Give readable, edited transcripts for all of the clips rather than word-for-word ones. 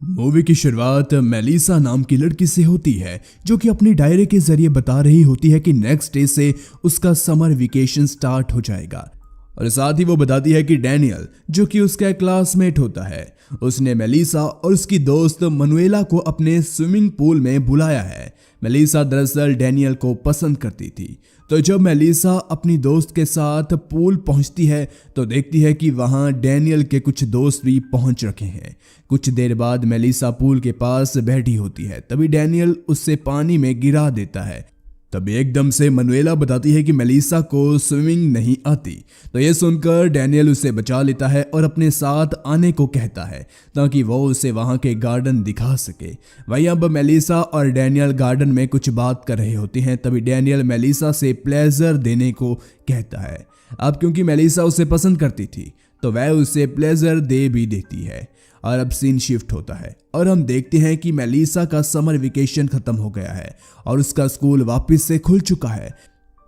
Movie की शुरुआत Melissa नाम की लड़की से होती है जो कि अपनी डायरी के जरिए बता रही होती है कि नेक्स्ट डे से उसका समर वेकेशन स्टार्ट हो जाएगा। और साथ ही वो बताती है कि डैनियल जो कि उसका क्लासमेट होता है उसने मेलिसा और उसकी दोस्त मनुएला को अपने स्विमिंग पूल में बुलाया है। मेलिसा दरअसल डैनियल को पसंद करती थी। तो जब मेलिसा अपनी दोस्त के साथ पूल पहुंचती है तो देखती है कि वहां डैनियल के कुछ दोस्त भी पहुंच रखे हैं। कुछ देर बाद मेलिसा पूल के पास बैठी होती है, तभी डैनियल उससे पानी में गिरा देता है। तभी एकदम से मनुएला बताती है कि मेलिसा को स्विमिंग नहीं आती। तो ये सुनकर डैनियल उसे बचा लेता है और अपने साथ आने को कहता है ताकि वो उसे वहां के गार्डन दिखा सके। वहीं अब मेलिसा और डैनियल गार्डन में कुछ बात कर रहे होते हैं। तभी डैनियल मेलिसा से प्लेजर देने को कहता है। अब क्योंकि मेलिसा उसे पसंद करती थी तो वह उसे प्लेजर दे भी देती है। और अब सीन शिफ्ट होता है और हम देखते हैं कि मेलिसा का समर वेकेशन खत्म हो गया है और उसका स्कूल वापस से खुल चुका है।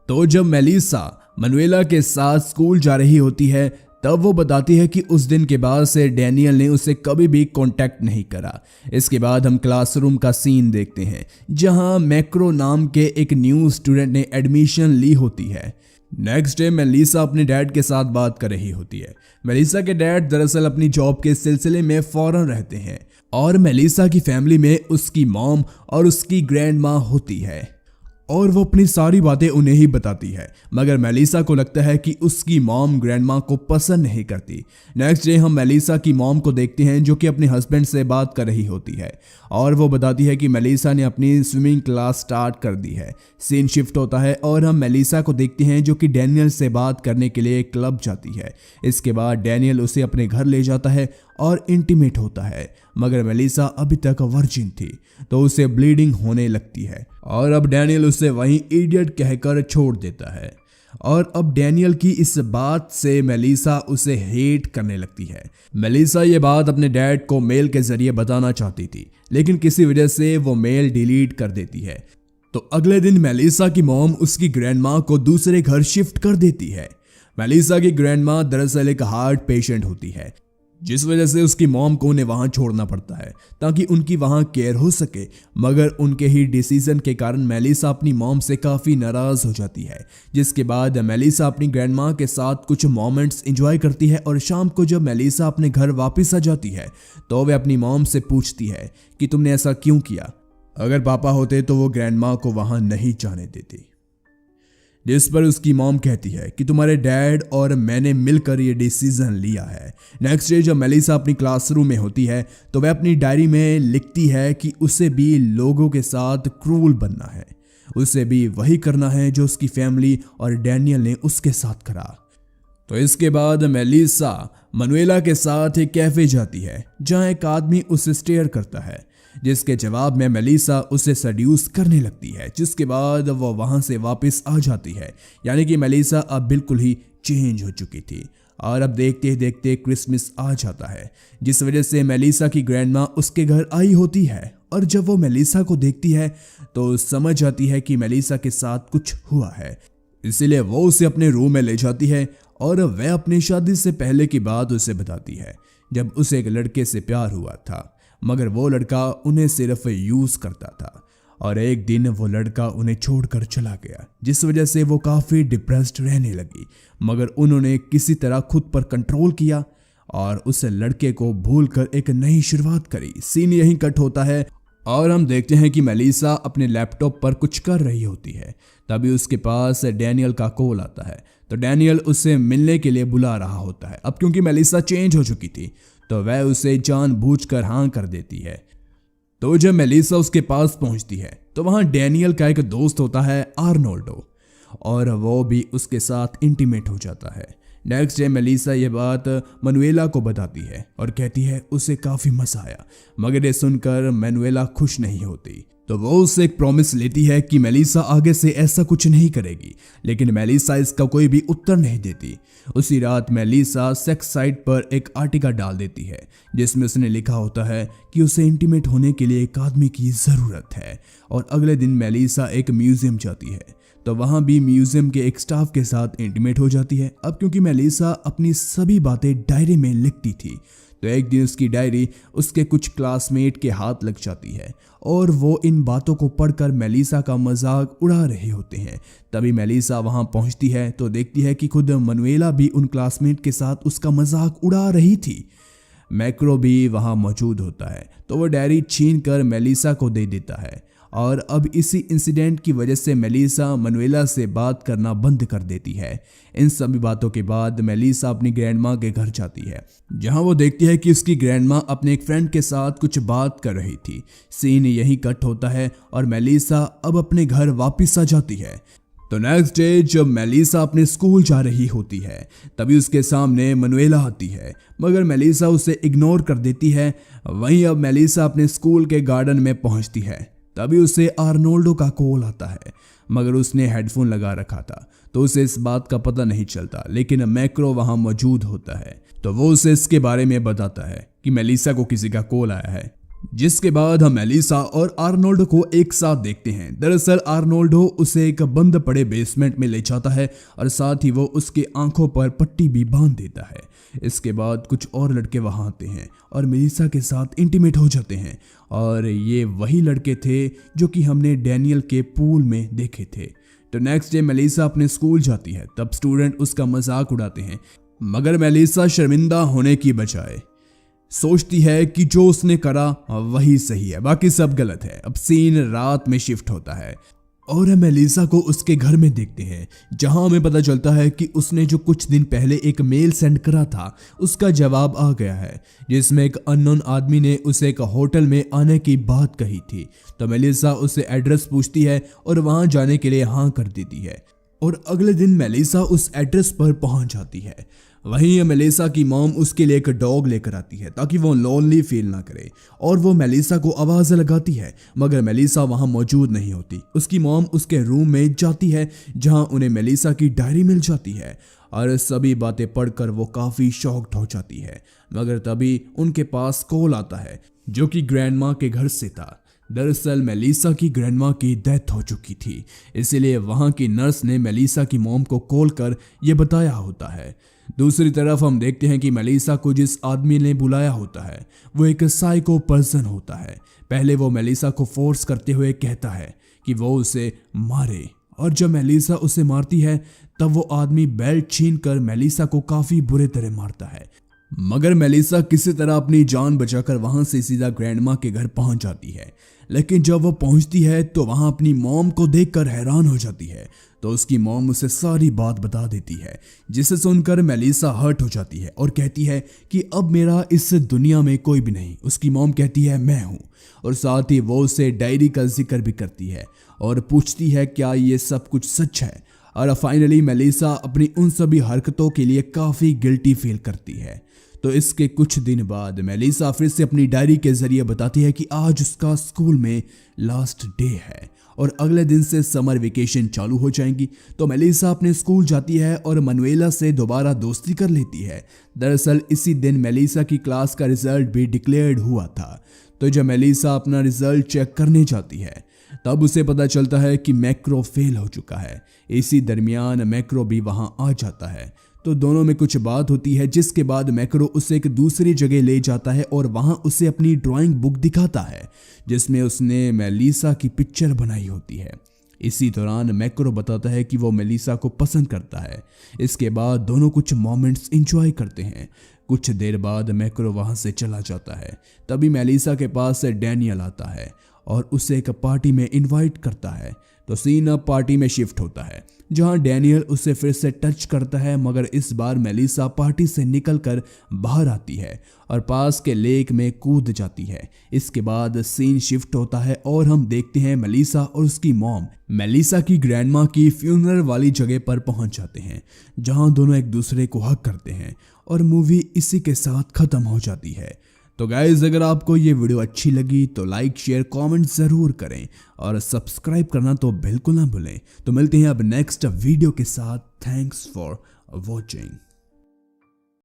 तो जब मेलिसा मनुएला के साथ स्कूल जा रही होती है तब वो बताती है कि उस दिन के बाद से डैनियल ने उसे कभी भी कांटेक्ट नहीं करा। इसके बाद हम क्लासरूम का सीन देखते हैं जहां मैक्रो नाम के एक न्यू स्टूडेंट ने एडमिशन ली होती है। नेक्स्ट डे मेलिसा अपने डैड के साथ बात कर रही होती है। मेलिसा के डैड दरअसल अपनी जॉब के सिलसिले में फॉरेन रहते हैं और मेलिसा की फैमिली में उसकी मॉम और उसकी ग्रैंड माँ होती है और वो अपनी सारी बातें उन्हें ही बताती है। मगर मेलिसा को लगता है कि उसकी मॉम ग्रैंड माँ को पसंद नहीं करती। नेक्स्ट डे हम मेलिसा की मॉम को देखते हैं जो कि अपने हस्बैंड से बात कर रही होती है और वो बताती है कि मेलिसा ने अपनी स्विमिंग क्लास स्टार्ट कर दी है। सीन शिफ्ट होता है और हम मेलिसा को देखते हैं जो कि डैनियल से बात करने के लिए क्लब जाती है। इसके बाद डैनियल उसे अपने घर ले जाता है और इंटीमेट होता है। मगर मेलिसा अभी तक वर्जिन थी तो उसे ब्लीडिंग होने लगती है और अब डैनियल उसे वहीं इडियट कहकर छोड़ देता है। और अब डैनियल की इस बात से मेलिसा उसे हेट करने लगती है। मेलिसा ये बात अपने डैड को मेल के जरिए बताना चाहती थी लेकिन किसी वजह से वो मेल डिलीट कर देती है। तो अगले दिन मेलिसा की मॉम उसकी ग्रैंड माँ को दूसरे घर शिफ्ट कर देती है। मेलिसा की ग्रैंड माँ दरअसल एक हार्ट पेशेंट होती है जिस वजह से उसकी मॉम को उन्हें वहां छोड़ना पड़ता है ताकि उनकी वहां केयर हो सके। मगर उनके ही डिसीजन के कारण मेलिसा अपनी मॉम से काफ़ी नाराज़ हो जाती है। जिसके बाद मेलिसा अपनी ग्रैंड माँ के साथ कुछ मोमेंट्स एंजॉय करती है और शाम को जब मेलिसा अपने घर वापस आ जाती है तो वह अपनी मॉम से पूछती है कि तुमने ऐसा क्यों किया। अगर पापा होते तो वो ग्रैंड माँ को वहां नहीं जाने देती। जिस पर उसकी मॉम कहती है कि तुम्हारे डैड और मैंने मिलकर ये डिसीजन लिया है। नेक्स्ट डे जब मेलिसा अपनी क्लासरूम में होती है तो वह अपनी डायरी में लिखती है कि उसे भी लोगों के साथ क्रूल बनना है, उसे भी वही करना है जो उसकी फैमिली और डैनियल ने उसके साथ करा। तो इसके बाद मेलिसा मनुएला के साथ एक कैफे जाती है जहां एक आदमी उसे स्टेयर करता है जिसके जवाब में मेलिसा उसे सड्यूस करने लगती है। जिसके बाद वो वहां से वापस आ जाती है। यानी कि मेलिसा अब बिल्कुल ही चेंज हो चुकी थी। और अब देखते ही देखते क्रिसमस आ जाता है जिस वजह से मेलिसा की ग्रैंड माँ उसके घर आई होती है और जब वो मेलिसा को देखती है तो समझ जाती है कि मेलिसा के साथ कुछ हुआ है। इसीलिए वो उसे अपने रूम में ले जाती है और वह अपनी शादी से पहले की बात उसे बताती है जब उसे एक लड़के से प्यार हुआ था मगर वो लड़का उन्हें सिर्फ यूज करता था और एक दिन वो लड़का उन्हें छोड़कर चला गया जिस वजह से वो काफ़ी डिप्रेस्ड रहने लगी। मगर उन्होंने किसी तरह खुद पर कंट्रोल किया और उस लड़के को भूलकर एक नई शुरुआत करी। सीन यहीं कट होता है और हम देखते हैं कि मेलिसा अपने लैपटॉप पर कुछ कर रही होती है। तभी उसके पास डैनियल का कॉल आता है तो डैनियल उससे मिलने के लिए बुला रहा होता है। अब क्योंकि मेलिसा चेंज हो चुकी थी तो वह उसे जानबूझकर हाँ कर देती है। तो जब मेलिसा उसके पास पहुंचती है तो वहां डैनियल का एक दोस्त होता है आर्नोल्डो और वो भी उसके साथ इंटीमेट हो जाता है। नेक्स्ट डे मेलिसा ये बात मनुएला को बताती है और कहती है उसे काफ़ी मजा आया। मगर ये सुनकर मनुएला खुश नहीं होती तो वो उससे एक प्रॉमिस लेती है कि मेलिसा आगे से ऐसा कुछ नहीं करेगी। लेकिन मेलिसा इसका कोई भी उत्तर नहीं देती। उसी रात मेलिसा सेक्स साइट पर एक आर्टिकल डाल देती है जिसमें उसने लिखा होता है कि उसे इंटीमेट होने के लिए एक आदमी की ज़रूरत है। और अगले दिन मेलिसा एक म्यूजियम जाती है तो वहां भी म्यूजियम के एक स्टाफ के साथ इंटीमेट हो जाती है। अब क्योंकि मेलिसा अपनी सभी बातें डायरी में लिखती थी तो एक दिन उसकी डायरी उसके कुछ क्लासमेट के हाथ लग जाती है और वो इन बातों को पढ़कर मेलिसा का मजाक उड़ा रहे होते हैं। तभी मेलिसा वहां पहुंचती है तो देखती है कि खुद मनुएला भी उन क्लासमेट के साथ उसका मजाक उड़ा रही थी। मैक्रो भी वहां मौजूद होता है तो वो डायरी छीन कर मेलिसा को दे देता है और अब इसी इंसिडेंट की वजह से मेलिसा मनुएला से बात करना बंद कर देती है। इन सभी बातों के बाद मेलिसा अपनी ग्रैंडमा के घर जाती है जहां वो देखती है कि उसकी ग्रैंडमा अपने एक फ्रेंड के साथ कुछ बात कर रही थी। सीन यहीं कट होता है और मेलिसा अब अपने घर वापस आ जाती है। तो नेक्स्ट डे जब मेलिसा अपने स्कूल जा रही होती है तभी उसके सामने मनुएला आती है, मगर मेलिसा उसे इग्नोर कर देती है। वहीं अब मेलिसा अपने स्कूल के गार्डन में पहुंचती है तभी उसे आर्नोल्डो का कॉल आता है, मगर उसने हेडफोन लगा रखा था तो उसे इस बात का पता नहीं चलता। लेकिन मैक्रो वहां मौजूद होता है तो वो उसे इसके बारे में बताता है कि मेलिसा को किसी का कॉल आया है, जिसके बाद हम मेलिसा और आर्नोल्डो को एक साथ देखते हैं। दरअसल आर्नोल्डो उसे एक बंद पड़े बेसमेंट में ले जाता है और साथ ही वो उसके आंखों पर पट्टी भी बांध देता है। इसके बाद कुछ और लड़के वहां आते हैं और मेलिसा के साथ इंटीमेट हो जाते हैं और ये वही लड़के थे जो कि हमने डैनियल के पूल में देखे थे। तो नेक्स्ट डे मेलिसा अपने स्कूल जाती है तब स्टूडेंट उसका मजाक उड़ाते हैं, मगर मेलिसा शर्मिंदा होने की बजाय सोचती है कि जो उसने करा वही सही है, बाकी सब गलत है। अब सीन रात में शिफ्ट होता है और हम मेलिसा को उसके घर में देखते हैं जहां हमें पता चलता है कि उसने जो कुछ दिन पहले एक मेल सेंड करा था उसका जवाब आ गया है, जिसमें एक अननोन आदमी ने उसे एक होटल में आने की बात कही थी। तो मेलिसा उससे एड्रेस पूछती है और वहां जाने के लिए हाँ कर देती है और अगले दिन मेलिसा उस एड्रेस पर पहुंच जाती है। वहीं मेलिसा की मॉम उसके लिए एक डॉग लेकर आती है ताकि वो लोनली फील ना करे और वो मेलिसा को आवाज लगाती है, मगर मेलिसा वहां मौजूद नहीं होती। उसकी मॉम उसके रूम में जाती है जहां उन्हें मेलिसा की डायरी मिल जाती है और सभी बातें पढ़कर वो काफी शॉक्ड हो जाती है। मगर तभी उनके पास कॉल आता है जो कि ग्रैंडमा के घर से था। दरअसल मेलिसा की ग्रैंडमा की डेथ हो चुकी थी, इसीलिए वहां की नर्स ने मेलिसा की मॉम को कॉल कर यह बताया होता है। दूसरी तरफ हम देखते हैं कि मेलिसा को जिस आदमी ने बुलाया होता है वो एक साइको पर्सन होता है। पहले वो मेलिसा को फोर्स करते हुए कहता है कि वो उसे मारे और जब मेलिसा उसे मारती है तब वो आदमी बेल्ट छीन कर मेलिसा को काफी बुरे तरह मारता है, मगर मेलिसा किसी तरह अपनी जान बचाकर वहां से सीधा ग्रैंडमा के घर पहुंच जाती है। लेकिन जब वो पहुंचती है तो वहां अपनी मॉम को देखकर हैरान हो जाती है तो उसकी मॉम उसे सारी बात बता देती है, जिसे सुनकर मेलिसा हर्ट हो जाती है और कहती है कि अब मेरा इस दुनिया में कोई भी नहीं। उसकी मॉम कहती है मैं हूँ और साथ ही वो उसे डायरी का जिक्र भी करती है और पूछती है क्या ये सब कुछ सच है। और फाइनली मेलिसा अपनी उन सभी हरकतों के लिए काफी गिल्टी फील करती है। तो इसके कुछ दिन बाद मेलिसा फिर से अपनी डायरी के जरिए बताती है कि आज उसका स्कूल में लास्ट डे है और अगले दिन से समर वेकेशन चालू हो जाएंगी। तो मेलिसा अपने स्कूल जाती है और मनुएला से दोबारा दोस्ती कर लेती है। दरअसल इसी दिन मेलिसा की क्लास का रिजल्ट भी डिक्लेयर्ड हुआ था। तो जब मेलिसा अपना रिजल्ट चेक करने जाती है तब उसे पता चलता है कि मैक्रो फेल हो चुका है। इसी दरमियान मैक्रो भी वहां आ जाता है तो दोनों में कुछ बात होती है, जिसके बाद मैक्रो उसे एक दूसरी जगह ले जाता है और वहां उसे अपनी ड्राइंग बुक दिखाता है जिसमें उसने मेलिसा की पिक्चर बनाई होती है। इसी दौरान मैक्रो बताता है कि वो मेलिसा को पसंद करता है। इसके बाद दोनों कुछ मोमेंट्स एंजॉय करते हैं। कुछ देर बाद मैक्रो वहां से चला जाता है। तभी मेलिसा के पास डैनियल आता है और उसे एक पार्टी में इनवाइट करता है। तो सीन अब पार्टी में शिफ्ट होता है जहां डैनियल उसे फिर से टच करता है, मगर इस बार मेलिसा पार्टी से निकलकर बाहर आती है और पास के लेक में कूद जाती है। इसके बाद सीन शिफ्ट होता है और हम देखते हैं मेलिसा और उसकी मॉम मेलिसा की ग्रैंडमा की फ्यूनरल वाली जगह पर पहुंच जाते हैं जहां दोनों एक दूसरे को हग करते हैं और मूवी इसी के साथ खत्म हो जाती है। तो गाइज अगर आपको ये वीडियो अच्छी लगी तो लाइक शेयर कमेंट ज़रूर करें और सब्सक्राइब करना तो बिल्कुल ना भूलें। तो मिलते हैं अब नेक्स्ट वीडियो के साथ। Thanks for watching.